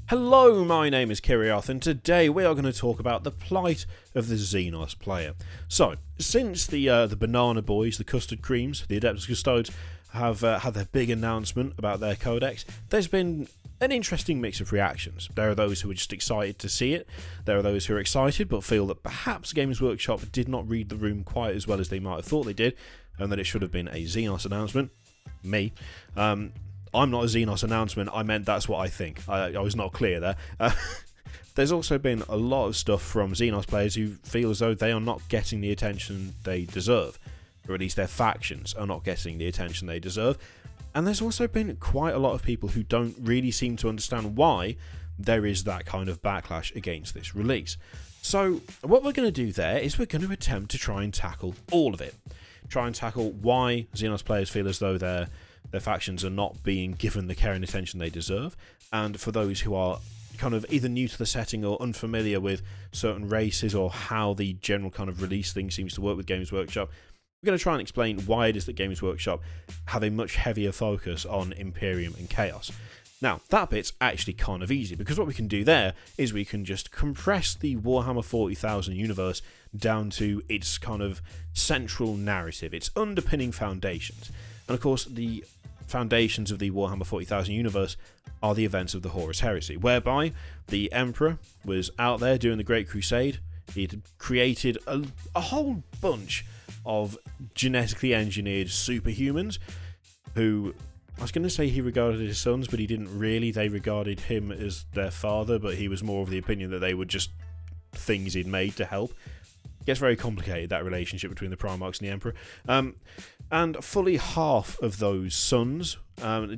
Hello, my name is Kiriath, and today we are going to talk about the plight of the Xenos player. So, since the Banana Boys, the Custard Creams, the Adeptus Custodes, have had their big announcement about their codex, there's been an interesting mix of reactions. There are those who are just excited to see it, there are those who are excited but feel that perhaps Games Workshop did not read the room quite as well as they might have thought they did, and that it should have been a Xenos announcement. Me. I'm not a Xenos announcement, I meant that's what I think. I was not clear there. There's also been a lot of stuff from Xenos players who feel as though they are not getting the attention they deserve, or at least their factions are not getting the attention they deserve. And there's also been quite a lot of people who don't really seem to understand why there is that kind of backlash against this release. So what we're going to do there is we're going to attempt to try and tackle all of it. Try and tackle why Xenos players feel as though their factions are not being given the care and attention they deserve, and for those who are kind of either new to the setting or unfamiliar with certain races or how the general kind of release thing seems to work with Games Workshop, we're going to try and explain why it is that Games Workshop have a much heavier focus on Imperium and Chaos. Now, that bit's actually kind of easy, because what we can do there is we can just compress the Warhammer 40,000 universe down to its kind of central narrative, its underpinning foundations. And of course, the foundations of the Warhammer 40,000 universe are the events of the Horus Heresy, whereby the Emperor was out there doing the Great Crusade. He'd created a whole bunch of genetically engineered superhumans who, I was going to say he regarded as sons, but he didn't really. They regarded him as their father, but he was more of the opinion that they were just things he'd made to help. It gets very complicated, that relationship between the Primarchs and the Emperor. And fully half of those sons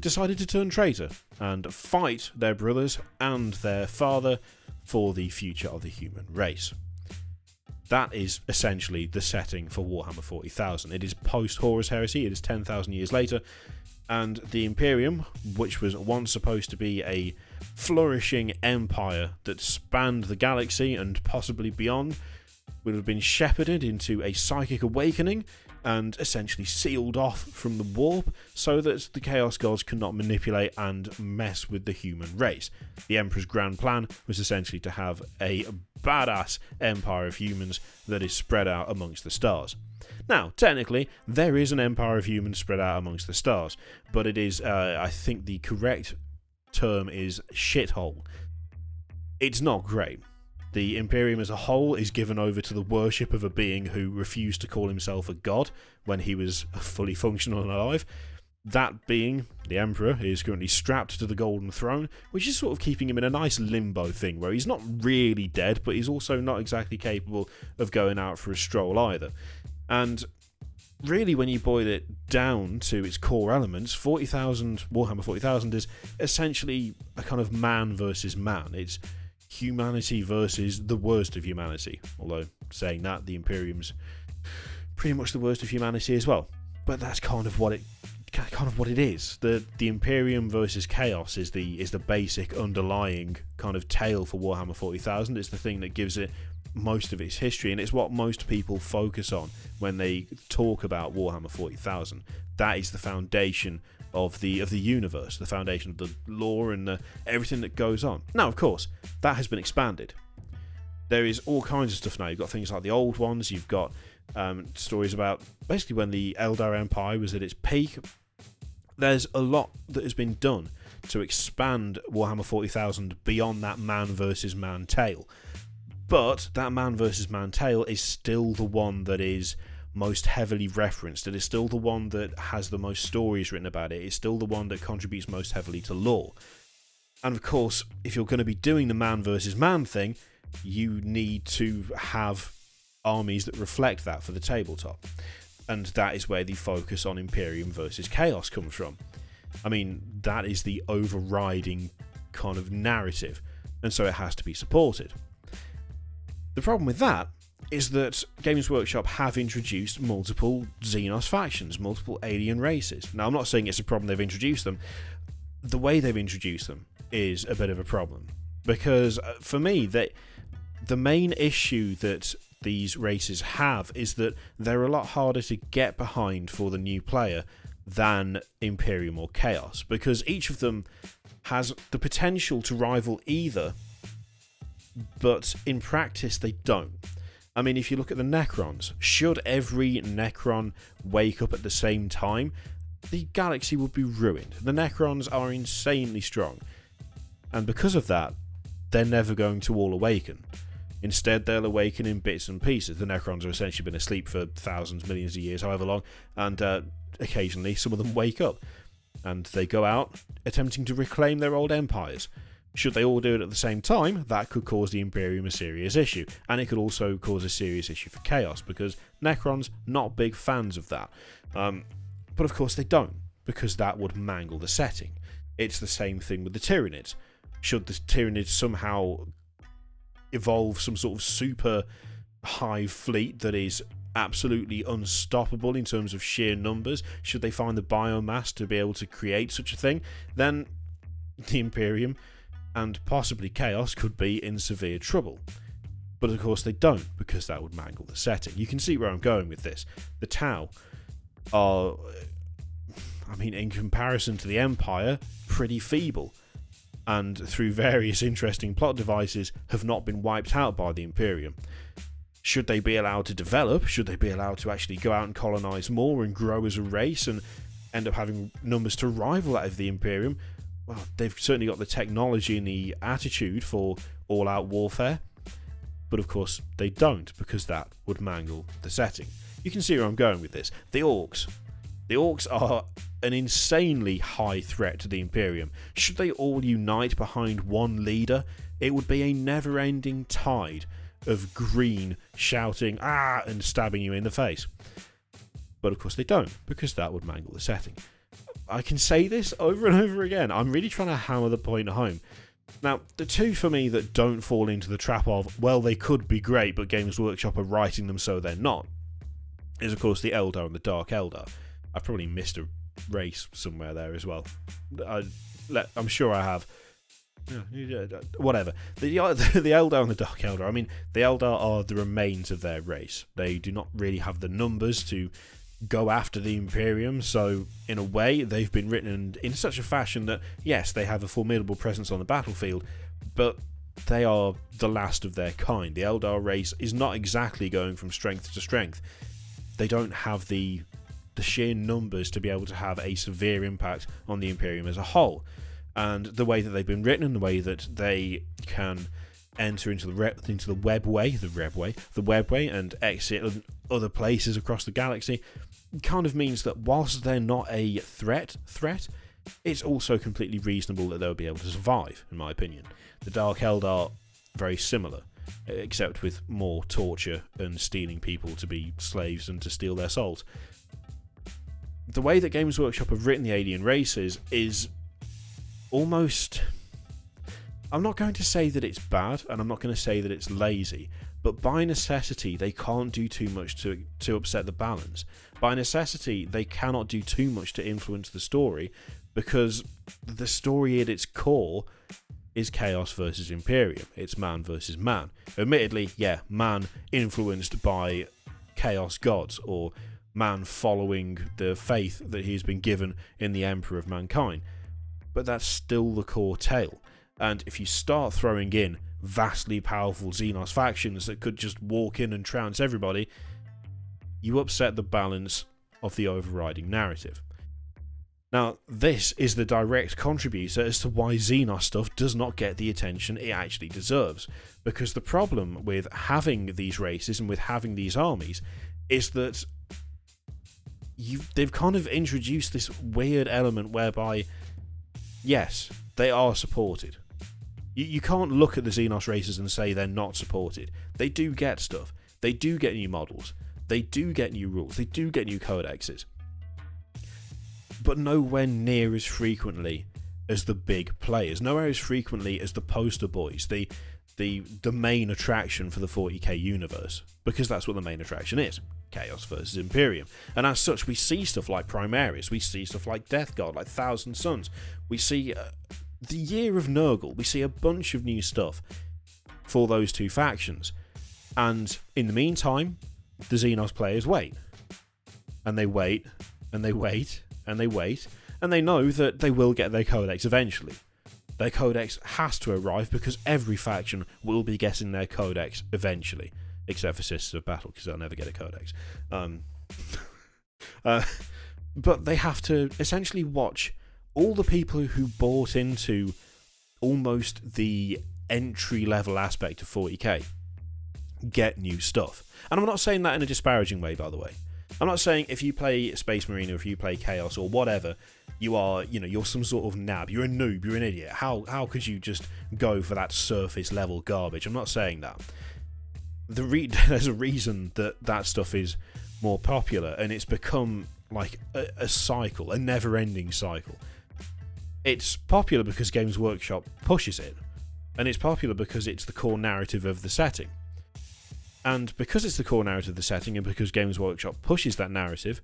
decided to turn traitor and fight their brothers and their father for the future of the human race. That is essentially the setting for Warhammer 40,000. It is post-Horus Heresy, it is 10,000 years later, and the Imperium, which was once supposed to be a flourishing empire that spanned the galaxy and possibly beyond, would have been shepherded into a psychic awakening and essentially sealed off from the warp so that the Chaos Gods could not manipulate and mess with the human race. The Emperor's grand plan was essentially to have a badass empire of humans that is spread out amongst the stars. Now, technically, there is an empire of humans spread out amongst the stars, but it is, I think the correct term is shithole. It's not great. The Imperium as a whole is given over to the worship of a being who refused to call himself a god when he was fully functional and alive. That being, the Emperor, is currently strapped to the Golden Throne, which is sort of keeping him in a nice limbo thing, where he's not really dead, but he's also not exactly capable of going out for a stroll either. And really, when you boil it down to its core elements, Warhammer 40,000 is essentially a kind of man versus man. It's humanity versus the worst of humanity. Although, saying that, the Imperium's pretty much the worst of humanity as well. But that's kind of what it is. The Imperium versus Chaos is the basic underlying kind of tale for Warhammer 40,000. It's the thing that gives it most of its history, and it's what most people focus on when they talk about Warhammer 40,000. That is the foundation of the universe, the foundation of the lore and everything that goes on. Now, of course, that has been expanded. There is all kinds of stuff now. You've got things like the old ones. You've got stories about basically when the Eldar Empire was at its peak. There's a lot that has been done to expand Warhammer 40,000 beyond that man versus man tale. But that man versus man tale is still the one that is most heavily referenced. It is still the one that has the most stories written about it. It's still the one that contributes most heavily to lore. And of course, if you're going to be doing the man versus man thing, you need to have armies that reflect that for the tabletop. And that is where the focus on Imperium versus Chaos comes from. I mean, that is the overriding kind of narrative, and so it has to be supported. The problem with that is that Games Workshop have introduced multiple Xenos factions, multiple alien races. Now, I'm not saying it's a problem they've introduced them. The way they've introduced them is a bit of a problem. Because, for me, the main issue that these races have is that they're a lot harder to get behind for the new player than Imperium or Chaos. Because each of them has the potential to rival either, but in practice they don't. I mean, if you look at the Necrons, should every Necron wake up at the same time, the galaxy would be ruined. The Necrons are insanely strong, and because of that, they're never going to all awaken. Instead, they'll awaken in bits and pieces. The Necrons have essentially been asleep for thousands, millions of years, however long, and occasionally some of them wake up, and they go out attempting to reclaim their old empires. Should they all do it at the same time, that could cause the Imperium a serious issue, and it could also cause a serious issue for Chaos, because Necrons not big fans of that. But of course they don't, because that would mangle the setting. It's the same thing with the Tyranids. Should the Tyranids somehow evolve some sort of super hive fleet that is absolutely unstoppable in terms of sheer numbers, should they find the biomass to be able to create such a thing, then the Imperium and possibly Chaos could be in severe trouble. But of course they don't, because that would mangle the setting. You can see where I'm going with this. The Tau are, I mean, in comparison to the Empire, pretty feeble, and through various interesting plot devices have not been wiped out by the Imperium. Should they be allowed to develop? Should they be allowed to actually go out and colonise more and grow as a race and end up having numbers to rival that of the Imperium? Well, they've certainly got the technology and the attitude for all-out warfare, but of course they don't, because that would mangle the setting. You can see where I'm going with this. The Orcs. The Orcs are an insanely high threat to the Imperium. Should they all unite behind one leader, it would be a never-ending tide of green shouting, "Ah!" and stabbing you in the face. But of course they don't, because that would mangle the setting. I can say this over and over again. I'm really trying to hammer the point home. Now, the two for me that don't fall into the trap of, well, they could be great, but Games Workshop are writing them so they're not, is of course the Eldar and the Dark Eldar. I've probably missed a race somewhere there as well. I'm sure I have. Whatever. The Eldar and the Dark Eldar, I mean, the Eldar are the remains of their race. They do not really have the numbers to go after the Imperium, so in a way they've been written in such a fashion that yes, they have a formidable presence on the battlefield, but they are the last of their kind. The Eldar race is not exactly going from strength to strength. They don't have the sheer numbers to be able to have a severe impact on the Imperium as a whole, and the way that they've been written and the way that they can enter into the webway and exit other places across the galaxy kind of means that whilst they're not a threat, it's also completely reasonable that they'll be able to survive, in my opinion. The Dark Eldar, very similar, except with more torture and stealing people to be slaves and to steal their souls. The way that Games Workshop have written the alien races is almost... I'm not going to say that it's bad, and I'm not going to say that it's lazy, but by necessity they can't do too much to upset the balance. By necessity they cannot do too much to influence the story, because the story at its core is Chaos versus Imperium. It's man versus man. Admittedly, yeah, man influenced by Chaos gods, or man following the faith that he's been given in the Emperor of Mankind. But that's still the core tale. And if you start throwing in vastly powerful Xenos factions that could just walk in and trounce everybody, you upset the balance of the overriding narrative. Now, this is the direct contributor as to why Xenos stuff does not get the attention it actually deserves. Because the problem with having these races and with having these armies is that they've kind of introduced this weird element whereby, yes, they are supported. You can't look at the Xenos races and say they're not supported. They do get stuff. They do get new models. They do get new rules. They do get new codexes. But nowhere near as frequently as the big players. Nowhere as frequently as the poster boys. The main attraction for the 40k universe. Because that's what the main attraction is. Chaos versus Imperium. And as such, we see stuff like Primaris. We see stuff like Death Guard, like Thousand Suns. We see... the Year of Nurgle, we see a bunch of new stuff for those two factions. And in the meantime, the Xenos players wait. And they wait, and they wait, and they wait, and they know that they will get their codex eventually. Their codex has to arrive because every faction will be getting their codex eventually, except for Sisters of Battle because they'll never get a codex. But they have to essentially watch all the people who bought into almost the entry-level aspect of 40k get new stuff. And I'm not saying that in a disparaging way, by the way. I'm not saying if you play Space Marine or if you play Chaos or whatever, you're some sort of nab, you're a noob, you're an idiot. How could you just go for that surface level garbage? I'm not saying that. There's a reason that stuff is more popular, and it's become like a cycle, a never-ending cycle. It's popular because Games Workshop pushes it, and it's popular because it's the core narrative of the setting. And because it's the core narrative of the setting, and because Games Workshop pushes that narrative,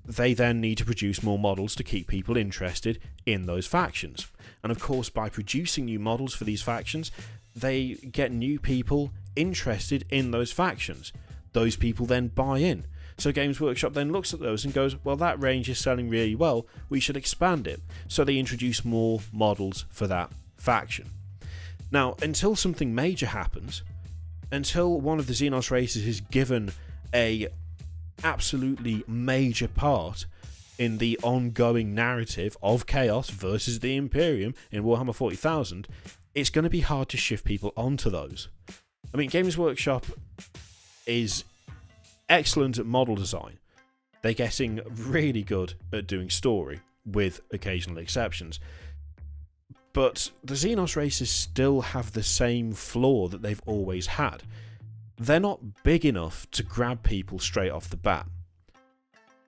they then need to produce more models to keep people interested in those factions. And of course, by producing new models for these factions, they get new people interested in those factions. Those people then buy in. So Games Workshop then looks at those and goes, well, that range is selling really well, we should expand it. So they introduce more models for that faction. Now, until something major happens, until one of the Xenos races is given a absolutely major part in the ongoing narrative of Chaos versus the Imperium in Warhammer 40,000, it's going to be hard to shift people onto those. I mean, Games Workshop is excellent at model design. They're getting really good at doing story, with occasional exceptions. But the Xenos races still have the same flaw that they've always had. They're not big enough to grab people straight off the bat.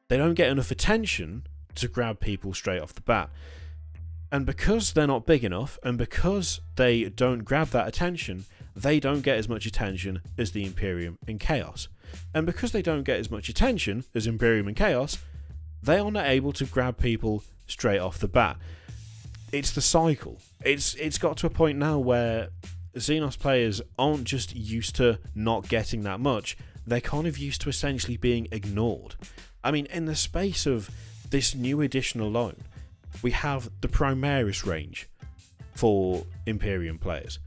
They don't get enough attention to grab people straight off the bat. And because they're not big enough, and because they don't grab that attention, they don't get as much attention as the Imperium and Chaos. And because they don't get as much attention as Imperium and Chaos, they are not able to grab people straight off the bat. It's the cycle. It's got to a point now where Xenos players aren't just used to not getting that much, they're kind of used to essentially being ignored. I mean, in the space of this new edition alone, we have the Primaris range for Imperium players.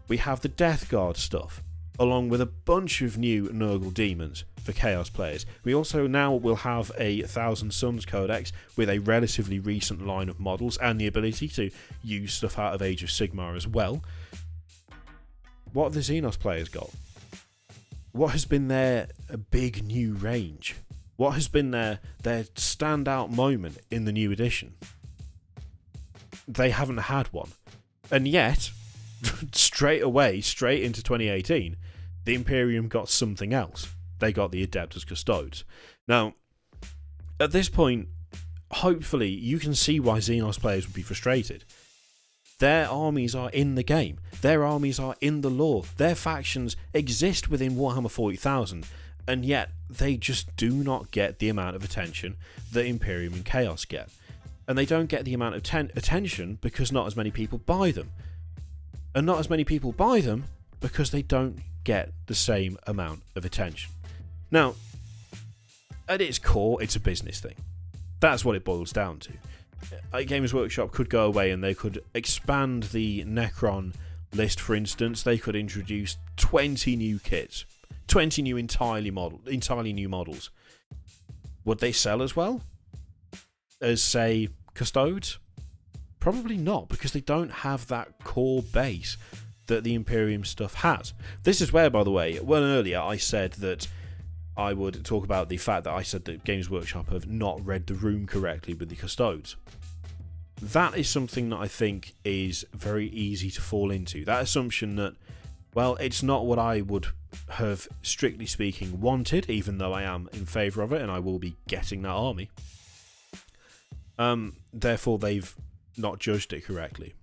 We have the Death Guard stuff, along with a bunch of new Nurgle demons for Chaos players. We also now will have a Thousand Suns Codex with a relatively recent line of models and the ability to use stuff out of Age of Sigmar as well. What have the Xenos players got? What has been their big new range? What has been their standout moment in the new edition? They haven't had one. And yet, straight into 2018, the Imperium got something else. They got the Adeptus Custodes. Now, at this point, hopefully you can see why Xenos players would be frustrated. Their armies are in the game. Their armies are in the lore. Their factions exist within Warhammer 40,000, and yet they just do not get the amount of attention that Imperium and Chaos get. And they don't get the amount of attention because not as many people buy them. And not as many people buy them because they don't get the same amount of attention. Now, at its core, it's a business thing. That's what it boils down to. Games Workshop could go away and they could expand the Necron list, for instance. They could introduce 20 new kits, 20 new entirely new models. Would they sell as well as, say, Custodes? Probably not, because they don't have that core base that the Imperium stuff has. This is where, by the way, well, earlier I said that I would talk about the fact that I said that Games Workshop have not read the room correctly with the Custodes. That is something that I think is very easy to fall into. That assumption that, well, it's not what I would have, strictly speaking, wanted, even though I am in favour of it and I will be getting that army. Therefore, they've not judged it correctly.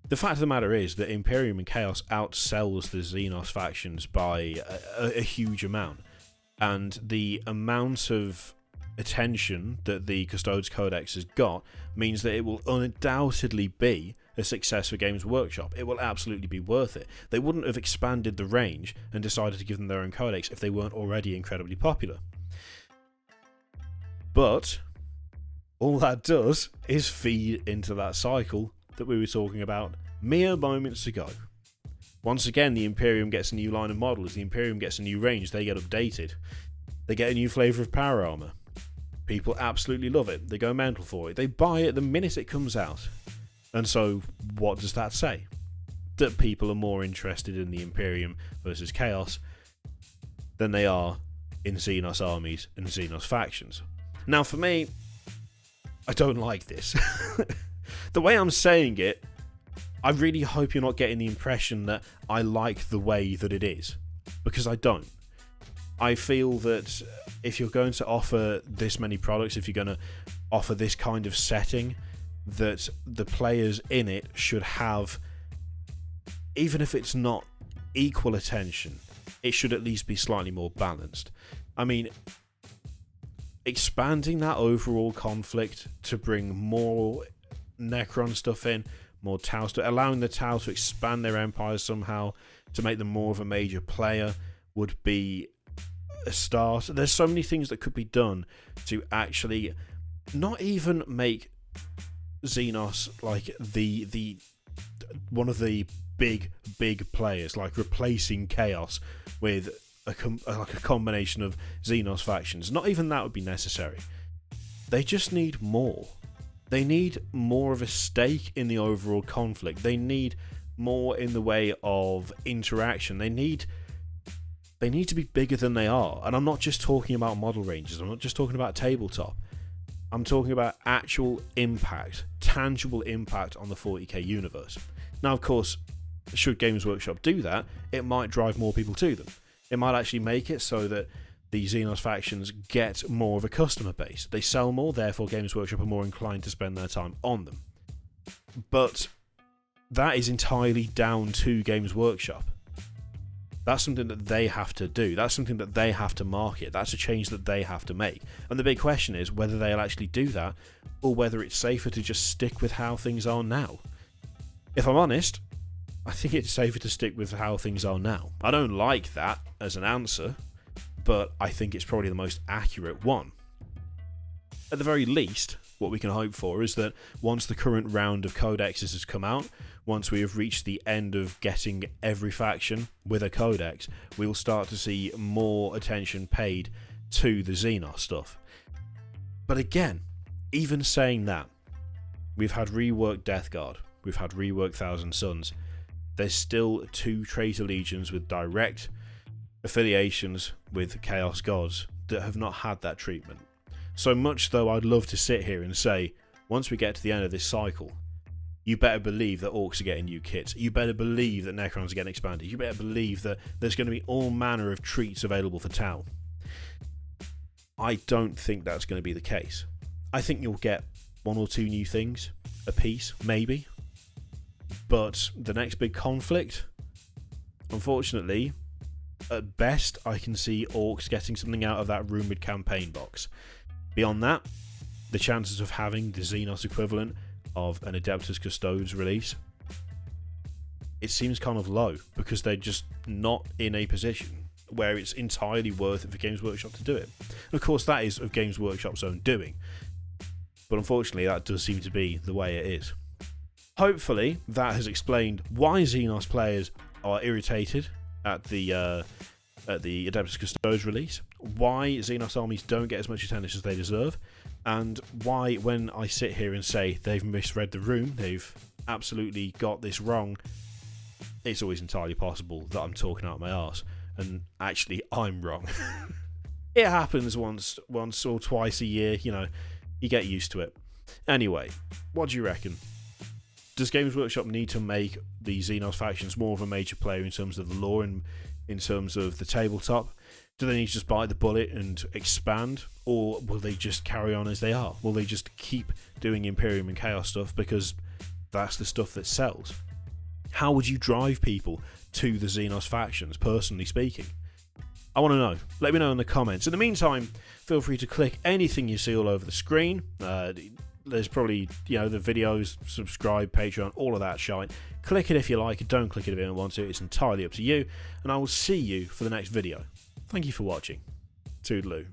The fact of the matter is that Imperium and Chaos outsells the Xenos factions by a huge amount. And the amount of attention that the Custodes Codex has got means that it will undoubtedly be a success for Games Workshop. It will absolutely be worth it. They wouldn't have expanded the range and decided to give them their own codex if they weren't already incredibly popular. But all that does is feed into that cycle that we were talking about mere moments ago. Once again, the Imperium gets a new line of models, the Imperium gets a new range, they get updated. They get a new flavour of power armour. People absolutely love it. They go mental for it. They buy it the minute it comes out. And so, what does that say? That people are more interested in the Imperium versus Chaos than they are in Xenos armies and Xenos factions. Now, for me, I don't like this. The way I'm saying it, I really hope you're not getting the impression that I like the way that it is, because I don't. I feel that if you're going to offer this many products, if you're going to offer this kind of setting, that the players in it should have, even if it's not equal attention, it should at least be slightly more balanced. I mean, expanding that overall conflict to bring more Necron stuff in, more Tau stuff, allowing the Tau to expand their empires somehow to make them more of a major player would be a start. There's so many things that could be done to actually not even make Xenos like the one of the big players, like replacing Chaos with a combination of Xenos factions. Not even that would be necessary. They just need more. They need more of a stake in the overall conflict. They need more in the way of interaction. They need to be bigger than they are. And I'm not just talking about model ranges. I'm not just talking about tabletop. I'm talking about actual impact, tangible impact on the 40k universe. Now, of course, should Games Workshop do that, it might drive more people to them. It might actually make it so that the Xenos factions get more of a customer base. They sell more, therefore Games Workshop are more inclined to spend their time on them. But that is entirely down to Games Workshop. That's something that they have to do. That's something that they have to market. That's a change that they have to make. And the big question is whether they'll actually do that, or whether it's safer to just stick with how things are now. If I'm honest, I think it's safer to stick with how things are now. I don't like that as an answer, but I think it's probably the most accurate one. At the very least, what we can hope for is that once the current round of codexes has come out, once we have reached the end of getting every faction with a codex, we will start to see more attention paid to the Xenos stuff. But again, even saying that, we've had reworked Death Guard, we've had reworked Thousand Suns, there's still 2 traitor legions with direct affiliations with Chaos Gods that have not had that treatment. So much though I'd love to sit here and say, once we get to the end of this cycle, you better believe that Orcs are getting new kits, you better believe that Necrons are getting expanded, you better believe that there's going to be all manner of treats available for Tau. I don't think that's going to be the case. I think you'll get 1 or 2 new things a piece, maybe. But the next big conflict, unfortunately, at best, I can see Orcs getting something out of that rumoured campaign box. Beyond that, the chances of having the Xenos equivalent of an Adeptus Custodes release, it seems kind of low, because they're just not in a position where it's entirely worth it for Games Workshop to do it. And of course, that is of Games Workshop's own doing. But unfortunately, that does seem to be the way it is. Hopefully, that has explained why Xenos players are irritated at the Adeptus Custodes release, why Xenos armies don't get as much attention as they deserve, and why, when I sit here and say they've misread the room, they've absolutely got this wrong, it's always entirely possible that I'm talking out my arse, and actually I'm wrong. It happens once or twice a year, you know, you get used to it. Anyway, what do you reckon? Does Games Workshop need to make the Xenos factions more of a major player in terms of the lore and in terms of the tabletop? Do they need to just bite the bullet and expand? Or will they just carry on as they are? Will they just keep doing Imperium and Chaos stuff because that's the stuff that sells? How would you drive people to the Xenos factions, personally speaking? I want to know. Let me know in the comments. In the meantime, feel free to click anything you see all over the screen. There's probably, you know, the videos, subscribe, Patreon, all of that shite. Click it if you like it, don't click it if you don't want to. It's entirely up to you. And I will see you for the next video. Thank you for watching. Toodaloo.